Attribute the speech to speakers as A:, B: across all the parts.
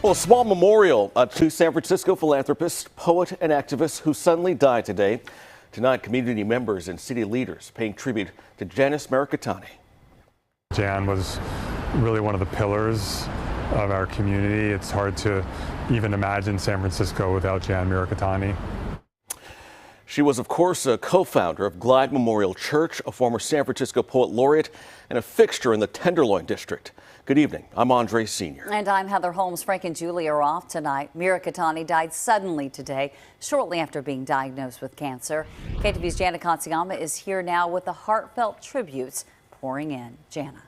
A: Well, a small memorial to San Francisco philanthropist, poet, and activist who suddenly died today. Tonight, community members and city leaders paying tribute to Janice Mirikitani.
B: Jan was really one of the pillars of our community. It's hard to even imagine San Francisco without Jan Mirikitani.
A: She was, of course, a co-founder of Glide Memorial Church, a former San Francisco poet laureate, and a fixture in the Tenderloin District. Good evening. I'm Andre Sr.
C: And I'm Heather Holmes. Frank and Julie are off tonight. Mirikitani died suddenly today, shortly after being diagnosed with cancer. KTVU's Jana Katsuyama is here now with the heartfelt tributes pouring in. Jana.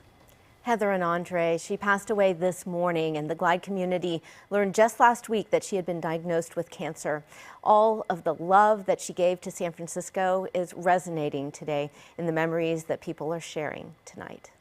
D: Heather and Andre, she passed away this morning, and the Glide community learned just last week that she had been diagnosed with cancer. All of the love that she gave to San Francisco is resonating today in the memories that people are sharing tonight.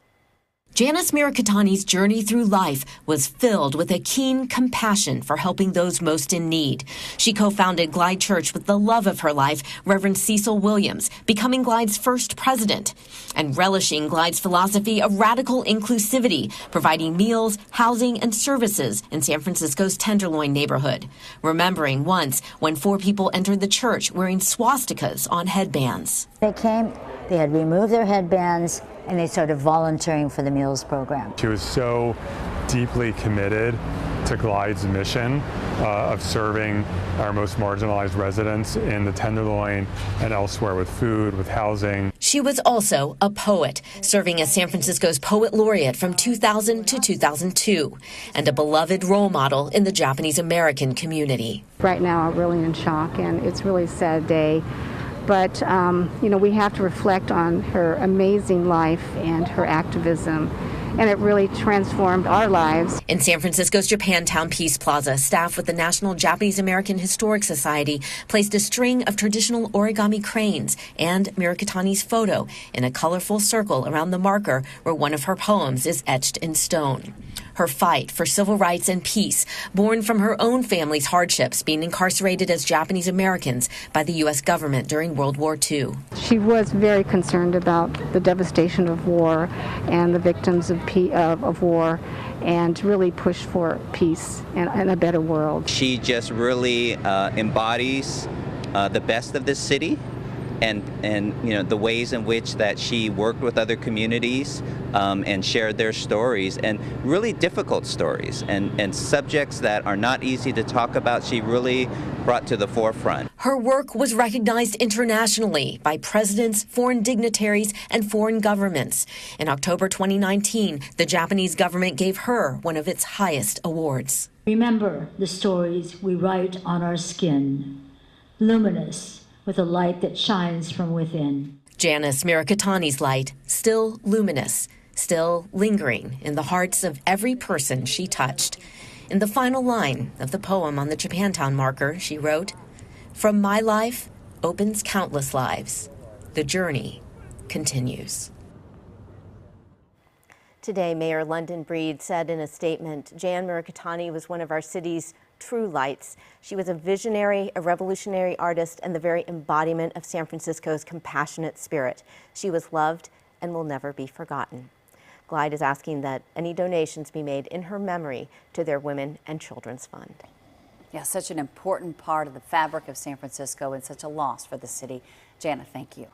E: Janice Mirikitani's journey through life was filled with a keen compassion for helping those most in need. She co-founded Glide Church with the love of her life, Reverend Cecil Williams, becoming Glide's first president, and relishing Glide's philosophy of radical inclusivity, providing meals, housing, and services in San Francisco's Tenderloin neighborhood. Remembering once when 4 people entered the church wearing swastikas on headbands.
F: They came, they had removed their headbands, and they started volunteering for the meals program.
B: She was so deeply committed to Glide's mission of serving our most marginalized residents in the Tenderloin and elsewhere with food, with housing.
E: She was also a poet, serving as San Francisco's Poet Laureate from 2000 to 2002, and a beloved role model in the Japanese American community.
G: Right now, I'm really in shock, and it's really a sad day. But, we have to reflect on her amazing life and her activism, and it really transformed our lives.
E: In San Francisco's Japantown Peace Plaza, staff with the National Japanese American Historic Society placed a string of traditional origami cranes and Mirikitani's photo in a colorful circle around the marker where one of her poems is etched in stone. Her fight for civil rights and peace, born from her own family's hardships being incarcerated as Japanese Americans by the U.S. government during World War II.
G: She was very concerned about the devastation of war and the victims of war, and really pushed for peace and a better world.
H: She just really embodies the best of this city. And the ways in which that she worked with other communities and shared their stories, and really difficult stories and subjects that are not easy to talk about, she really brought to the forefront.
E: Her work was recognized internationally by presidents, foreign dignitaries, and foreign governments. In October 2019, the Japanese government gave her one of its highest awards.
I: Remember the stories we write on our skin, luminous, with a light that shines from within.
E: Janice Mirikitani's light, still luminous, still lingering in the hearts of every person she touched. In the final line of the poem on the Japantown marker, she wrote, "From my life opens countless lives. The journey continues."
D: Today, Mayor London Breed said in a statement, Jan Mirikitani was one of our city's true lights. She was a visionary, a revolutionary artist, and the very embodiment of San Francisco's compassionate spirit. She was loved and will never be forgotten. Glide is asking that any donations be made in her memory to their Women and Children's Fund.
C: Yeah, such an important part of the fabric of San Francisco and such a loss for the city. Jana, thank you.